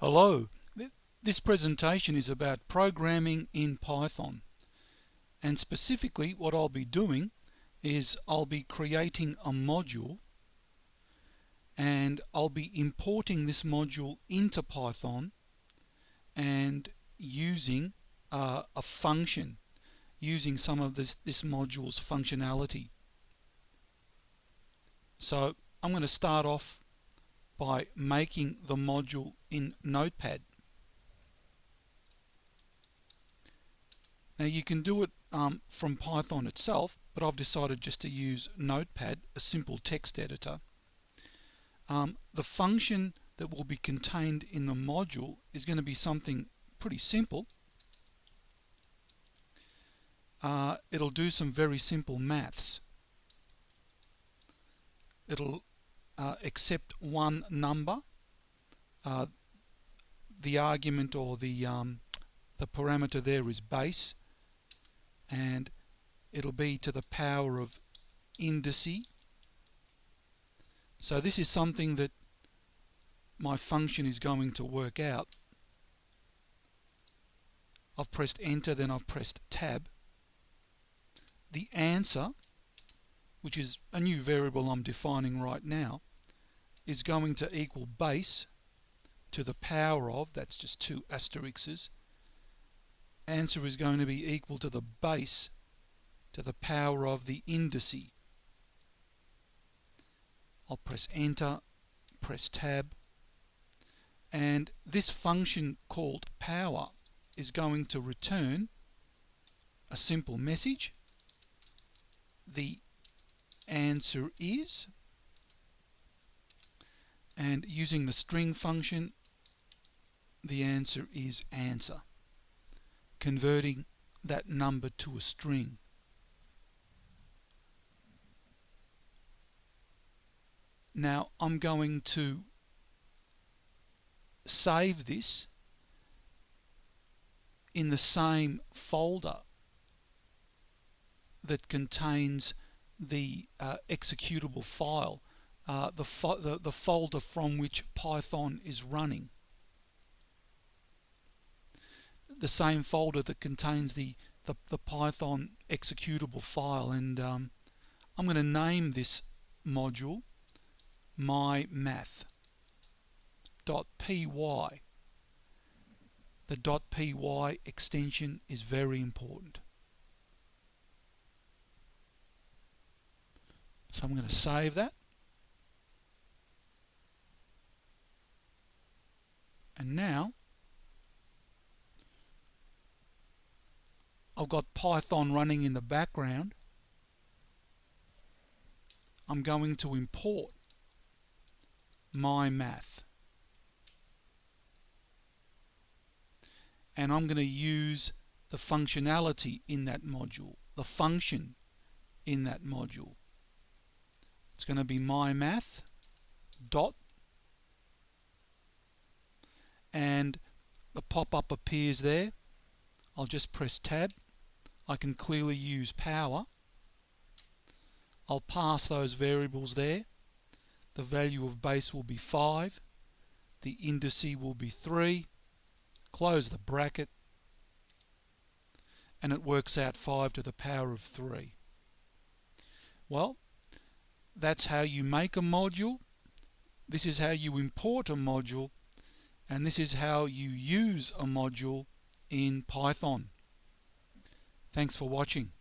Hello, this presentation is about programming in Python, and specifically what I'll be doing is I'll be creating a module and I'll be importing this module into Python and using a function, using some of this module's functionality. So I'm going to start off by making the module in Notepad. Now you can do it from Python itself, but I've decided just to use Notepad, a simple text editor. The function that will be contained in the module is going to be something pretty simple. It'll do some very simple maths. It'll accept one number. The argument or the parameter there is base, and it'll be to the power of indice. So this is something that my function is going to work out. I've pressed enter, then I've pressed tab. The answer, which is a new variable I'm defining right now, is going to equal base to the power of, that's just two asterisks. Answer is going to be equal to the base to the power of the indice. I'll press enter, press tab, and this function called power is going to return a simple message. The answer is, and using the string function, the answer is answer, converting that number to a string. Now I'm going to save this in the same folder that contains the executable file, the folder from which Python is running. The same folder that contains the Python executable file, and I'm going to name this module mymath.py. The .py extension is very important. So I'm going to save that. And now I've got Python running in the background. I'm going to import mymath. And I'm going to use the functionality in that module, the function in that module. It's going to be mymath dot, and the pop-up appears there. I'll just press tab. I can clearly use power. I'll pass those variables there. The value of base will be 5. The indice will be 3. Close the bracket, and it works out 5 to the power of 3. Well, that's how you make a module. This is how you import a module, and this is how you use a module in Python. Thanks for watching.